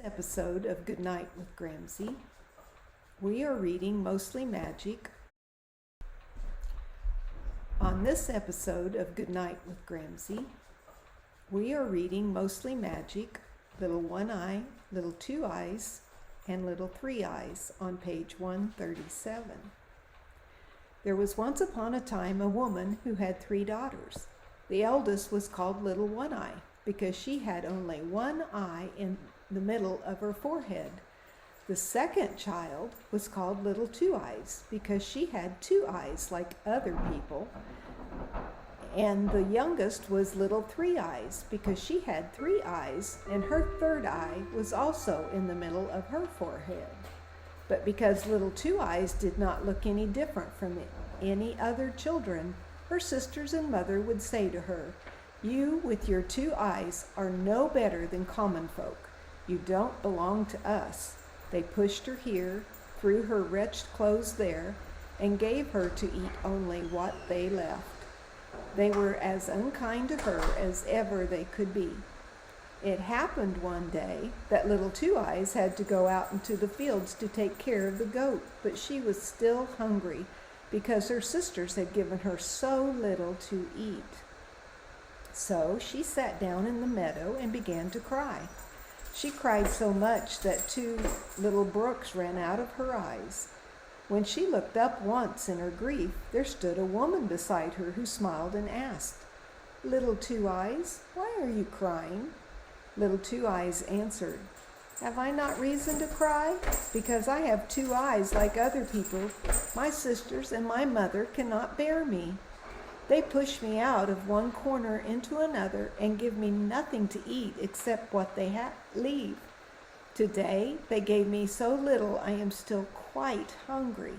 Episode of Goodnight with Gramsy. We are reading Mostly Magic. On this episode of Goodnight with Gramsy, we are reading Mostly Magic, Little One Eye, Little Two Eyes, and Little Three Eyes on page 137. There was once upon a time a woman who had 3 daughters. The eldest was called Little One Eye because she had only one eye in the middle of her forehead. The second child was called Little Two Eyes because she had 2 eyes like other people. And the youngest was Little Three Eyes because she had 3 eyes, and her third eye was also in the middle of her forehead. But because Little Two Eyes did not look any different from any other children, her sisters and mother would say to her, "You with your 2 eyes are no better than common folk. You don't belong to us." They pushed her here, threw her wretched clothes there, and gave her to eat only what they left. They were as unkind to her as ever they could be. It happened one day that Little Two Eyes had to go out into the fields to take care of the goat, but she was still hungry because her sisters had given her so little to eat. So she sat down in the meadow and began to cry. She cried so much that 2 little brooks ran out of her eyes. When she looked up once in her grief, there stood a woman beside her who smiled and asked, "Little Two Eyes, why are you crying?" Little Two Eyes answered, "Have I not reason to cry? Because I have 2 eyes like other people. My sisters and my mother cannot bear me. They push me out of one corner into another and give me nothing to eat except what they leave. Today they gave me so little I am still quite hungry."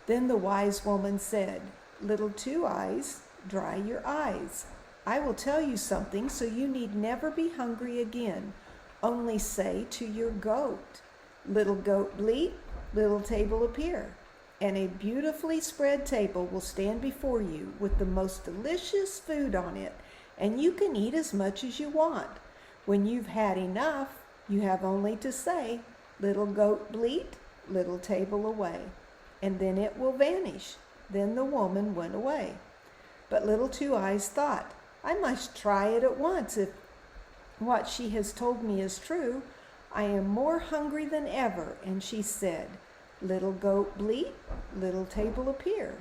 Then the wise woman said, "Little Two Eyes, dry your eyes. I will tell you something so you need never be hungry again. Only say to your goat, 'Little goat bleat, little table appear.' And a beautifully spread table will stand before you with the most delicious food on it, and you can eat as much as you want. When you've had enough, you have only to say, 'Little goat bleat, little table away,' and then it will vanish." Then the woman went away. But Little Two Eyes thought, "I must try it at once if what she has told me is true. I am more hungry than ever." And she said, "Little goat bleat, little table appear."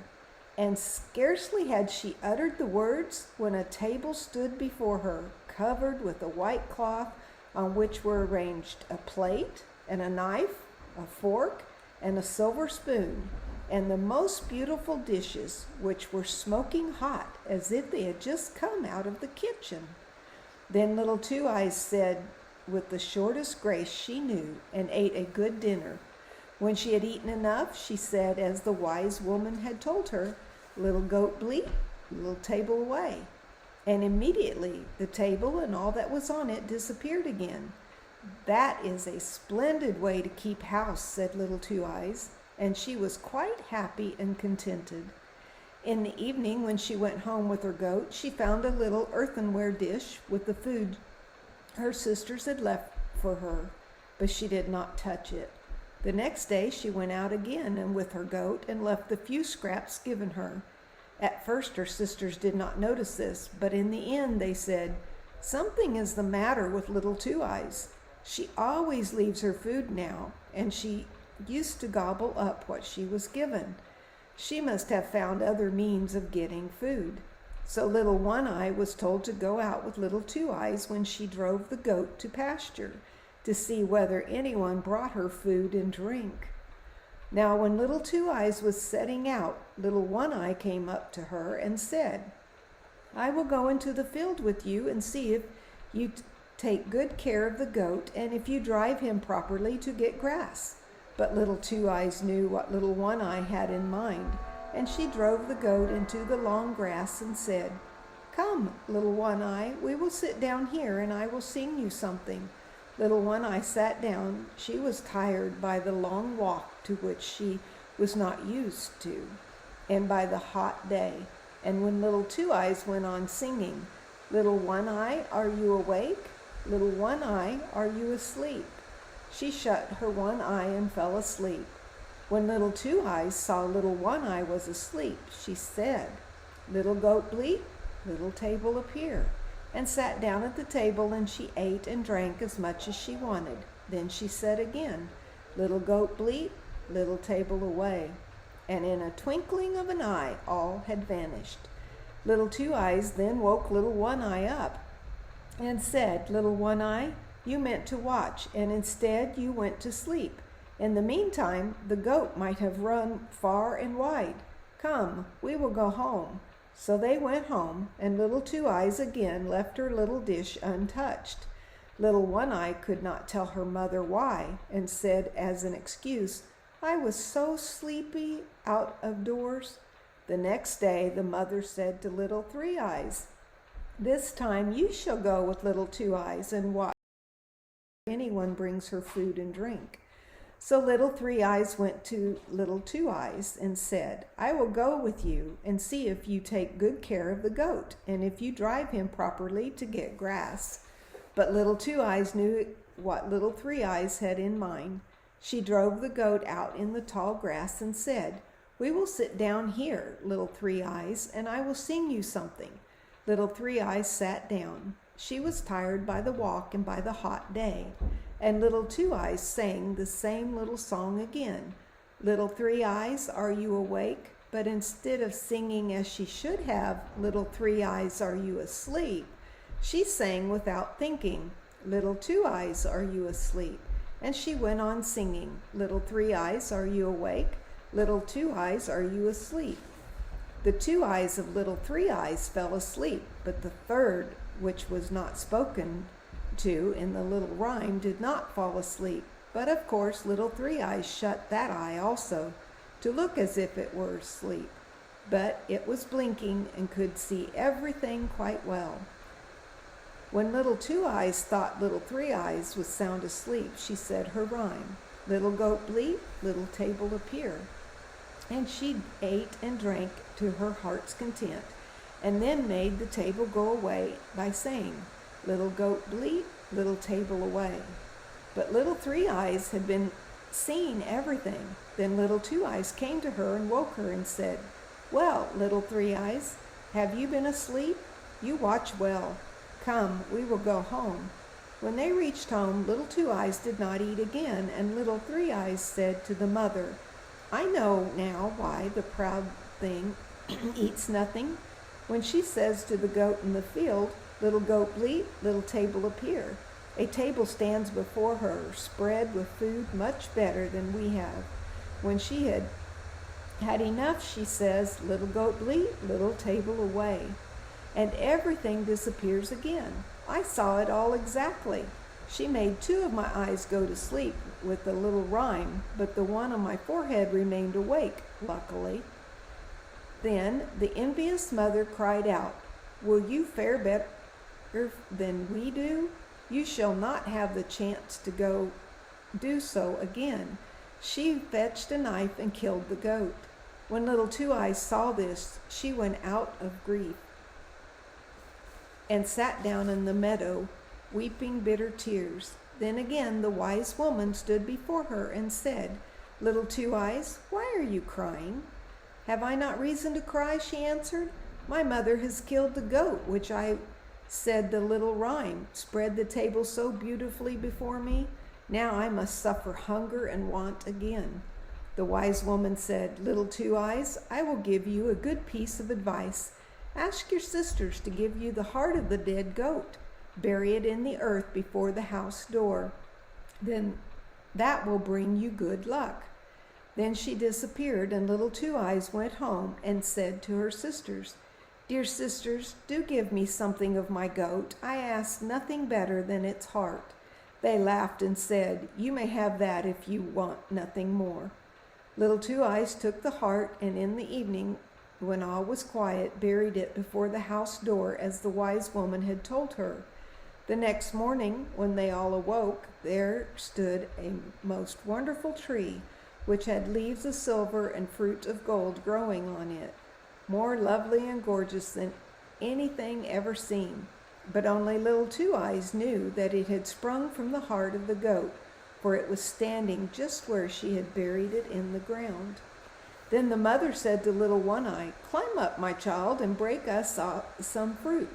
And scarcely had she uttered the words when a table stood before her, covered with a white cloth on which were arranged a plate and a knife, a fork, and a silver spoon, and the most beautiful dishes, which were smoking hot as if they had just come out of the kitchen. Then Little Two Eyes said with the shortest grace she knew and ate a good dinner. When she had eaten enough, she said, as the wise woman had told her, "Little goat bleat, little table away." And immediately the table and all that was on it disappeared again. "That is a splendid way to keep house," said Little Two Eyes, and she was quite happy and contented. In the evening, when she went home with her goat, she found a little earthenware dish with the food her sisters had left for her, but she did not touch it. The next day she went out again and with her goat and left the few scraps given her. At first her sisters did not notice this, but in the end they said, "Something is the matter with Little Two Eyes. She always leaves her food now, and she used to gobble up what she was given. She must have found other means of getting food." So Little One Eye was told to go out with Little Two Eyes when she drove the goat to pasture, to see whether anyone brought her food and drink. Now when Little Two Eyes was setting out, Little One Eye came up to her and said, "I will go into the field with you and see if you take good care of the goat and if you drive him properly to get grass." But Little Two Eyes knew what Little One Eye had in mind, and she drove the goat into the long grass and said, "Come, Little One Eye, we will sit down here and I will sing you something." Little One Eye sat down. She was tired by the long walk to which she was not used to, and by the hot day. And when Little Two Eyes went on singing, "Little One Eye, are you awake? Little One Eye, are you asleep?" She shut her one eye and fell asleep. When little Two Eyes saw little One Eye was asleep, she said, "Little goat bleat, little table appear," and sat down at the table, and she ate and drank as much as she wanted. Then she said again, "Little goat bleat, little table away," and in a twinkling of an eye all had vanished. Little Two Eyes then woke little One Eye up and said, "Little One Eye, you meant to watch, and instead you went to sleep. In the meantime, the goat might have run far and wide. Come, we will go home." So they went home, and little Two Eyes again left her little dish untouched. Little One Eye could not tell her mother why, and said as an excuse, "I was so sleepy out of doors." The next day the mother said to little Three Eyes, "This time you shall go with little Two Eyes and watch if anyone brings her food and drink." So little Three Eyes went to little Two Eyes and said, "I will go with you and see if you take good care of the goat and if you drive him properly to get grass." But little Two Eyes knew what little Three Eyes had in mind. She drove the goat out in the tall grass and said, "We will sit down here, little Three Eyes, and I will sing you something." Little Three Eyes sat down. She was tired by the walk and by the hot day. And little Two Eyes sang the same little song again. "Little Three Eyes, are you awake?" But instead of singing as she should have, "Little Three Eyes, are you asleep?" she sang without thinking, "Little Two Eyes, are you asleep?" And she went on singing, "Little Three Eyes, are you awake? Little Two Eyes, are you asleep?" The two eyes of little Three Eyes fell asleep, but the third, which was not spoken to in the little rhyme, did not fall asleep. But of course little Three Eyes shut that eye also, to look as if it were asleep. But it was blinking and could see everything quite well. When little Two Eyes thought little Three Eyes was sound asleep, she said her rhyme, "Little goat bleat, little table appear." And she ate and drank to her heart's content, and then made the table go away by saying, "Little goat bleat, little table away." But little Three Eyes had been seeing everything. Then little Two Eyes came to her and woke her and said, "Well, little Three Eyes, have you been asleep? You watch well. Come, we will go home." When they reached home, little Two Eyes did not eat again, and little Three Eyes said to the mother, "I know now why the proud thing eats nothing. When she says to the goat in the field, 'Little goat bleat, little table appear,' a table stands before her, spread with food much better than we have. When she had had enough, she says, 'Little goat bleat, little table away,' and everything disappears again. I saw it all exactly. She made two of my eyes go to sleep with the little rhyme, but the one on my forehead remained awake, luckily." Then the envious mother cried out, "Will you fare better than we do? You shall not have the chance to go do so again." She fetched a knife and killed the goat. When little Two Eyes saw this, she went out of grief and sat down in the meadow, weeping bitter tears. Then again the wise woman stood before her and said, "Little Two Eyes, why are you crying?" "Have I not reason to cry?" she answered. "My mother has killed the goat, which I said the little rhyme, spread the table so beautifully before me. Now I must suffer hunger and want again." The wise woman said, "Little Two Eyes, I will give you a good piece of advice. Ask your sisters to give you the heart of the dead goat. Bury it in the earth before the house door. Then that will bring you good luck." Then she disappeared, and little Two Eyes went home and said to her sisters, "Dear sisters, do give me something of my goat. I ask nothing better than its heart." They laughed and said, "You may have that if you want nothing more." Little Two Eyes took the heart, and in the evening, when all was quiet, buried it before the house door as the wise woman had told her. The next morning, when they all awoke, there stood a most wonderful tree, which had leaves of silver and fruit of gold growing on it, more lovely and gorgeous than anything ever seen. But only little Two Eyes knew that it had sprung from the heart of the goat, for it was standing just where she had buried it in the ground. Then the mother said to little One-Eye, "Climb up, my child, and break us some fruit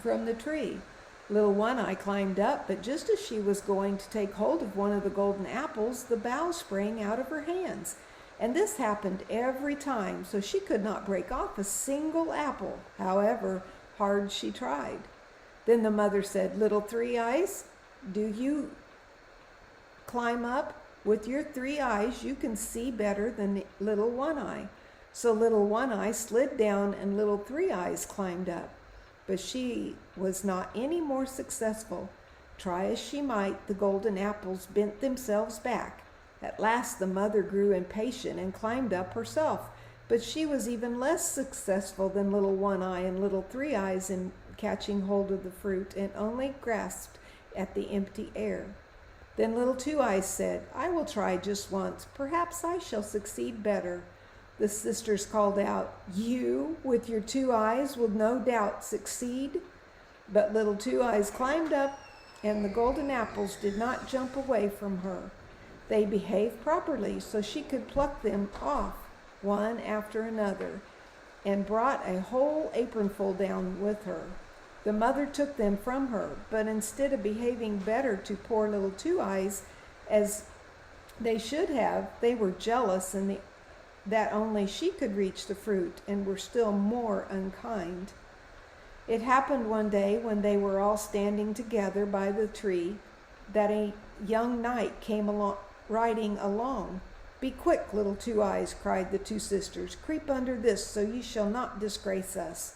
from the tree." Little One-Eye climbed up, but just as she was going to take hold of one of the golden apples, the bough sprang out of her hands. And this happened every time, so she could not break off a single apple, however hard she tried. Then the mother said, "Little Three Eyes, do you climb up? With your 3 eyes, you can see better than little One-Eye." So little One-Eye slid down and little Three Eyes climbed up. But she was not any more successful. Try as she might, the golden apples bent themselves back. At last the mother grew impatient and climbed up herself, but she was even less successful than little One-Eye and little Three Eyes in catching hold of the fruit, and only grasped at the empty air. Then little Two Eyes said, "I will try just once. Perhaps I shall succeed better." The sisters called out, "You, with your 2 eyes, will no doubt succeed." But little Two Eyes climbed up, and the golden apples did not jump away from her. They behaved properly, so she could pluck them off one after another, and brought a whole apronful down with her. The mother took them from her, but instead of behaving better to poor little Two Eyes as they should have, they were jealous that only she could reach the fruit, and were still more unkind. It happened one day when they were all standing together by the tree that a young knight came riding along. "Be quick, little Two Eyes," cried the 2 sisters. "Creep under this, so you shall not disgrace us."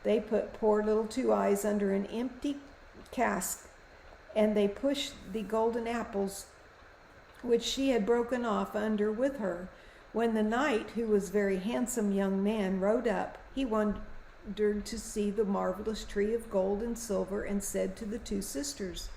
They put poor little Two Eyes under an empty cask, and they pushed the golden apples which she had broken off under with her. When the knight, who was a very handsome young man, rode up, he wondered to see the marvelous tree of gold and silver, and said to the 2 sisters,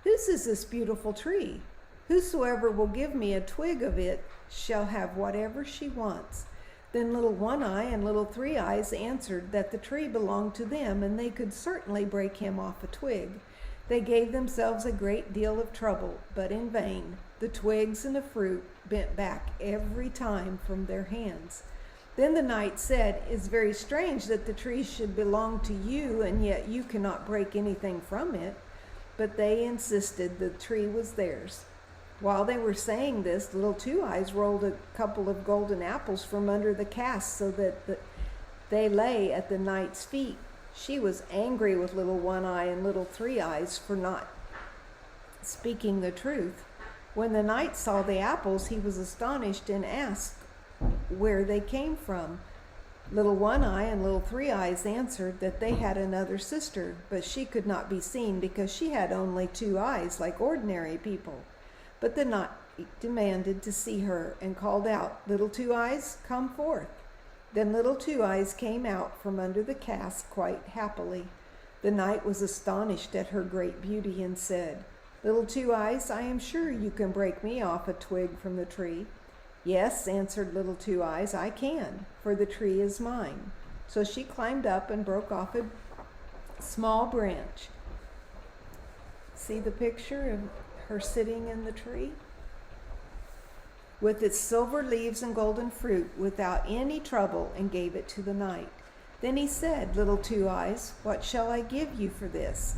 "Whose is this beautiful tree? Whosoever will give me a twig of it shall have whatever she wants." Then little One-Eye and little Three Eyes answered that the tree belonged to them, and they could certainly break him off a twig. They gave themselves a great deal of trouble, but in vain. The twigs and the fruit bent back every time from their hands. Then the knight said, "It's very strange that the tree should belong to you, and yet you cannot break anything from it." But they insisted the tree was theirs. While they were saying this, little Two Eyes rolled a couple of golden apples from under the cask so that they lay at the knight's feet. She was angry with little One-Eye and little Three Eyes for not speaking the truth. When the knight saw the apples, he was astonished and asked where they came from. Little One-Eye and little Three Eyes answered that they had another sister, but she could not be seen because she had only 2 eyes like ordinary people. But the knight demanded to see her and called out, "Little Two Eyes, come forth." Then little Two Eyes came out from under the cask quite happily. The knight was astonished at her great beauty and said, "Little Two Eyes, I am sure you can break me off a twig from the tree." "Yes," answered little Two Eyes, "I can, for the tree is mine." So she climbed up and broke off a small branch. See the picture of her sitting in the tree? With its silver leaves and golden fruit, without any trouble, and gave it to the knight. Then he said, "Little Two Eyes, what shall I give you for this?"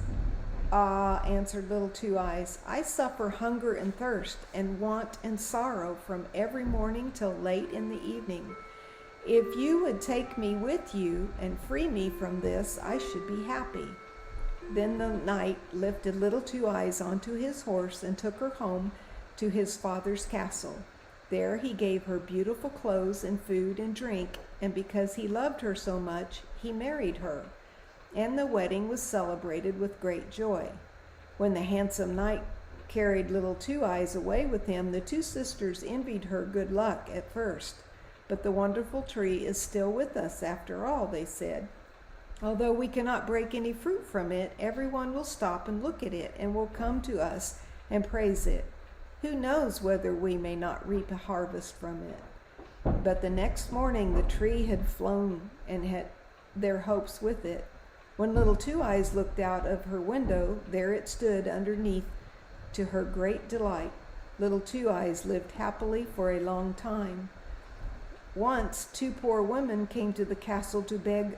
"Ah," answered little Two Eyes, "I suffer hunger and thirst, and want and sorrow from every morning till late in the evening. If you would take me with you and free me from this, I should be happy." Then the knight lifted little Two Eyes onto his horse and took her home to his father's castle. There he gave her beautiful clothes and food and drink, and because he loved her so much, he married her. And the wedding was celebrated with great joy. When the handsome knight carried little Two Eyes away with him, the 2 sisters envied her good luck at first. "But the wonderful tree is still with us after all," they said. "Although we cannot break any fruit from it, everyone will stop and look at it and will come to us and praise it. Who knows whether we may not reap a harvest from it?" But the next morning the tree had flown and had their hopes with it. When little Two Eyes looked out of her window, there it stood underneath to her great delight. Little Two Eyes lived happily for a long time. Once, two poor women came to the castle to beg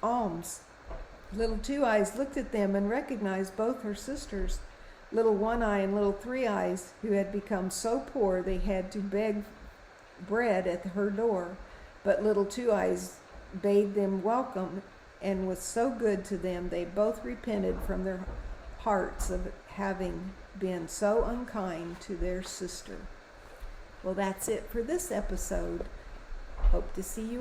alms. Little Two Eyes looked at them and recognized both her sisters, Little One Eye and Little Three Eyes, who had become so poor they had to beg bread at her door. But Little Two Eyes bade them welcome and was so good to them they both repented from their hearts of having been so unkind to their sister. Well, that's it for this episode. Hope to see you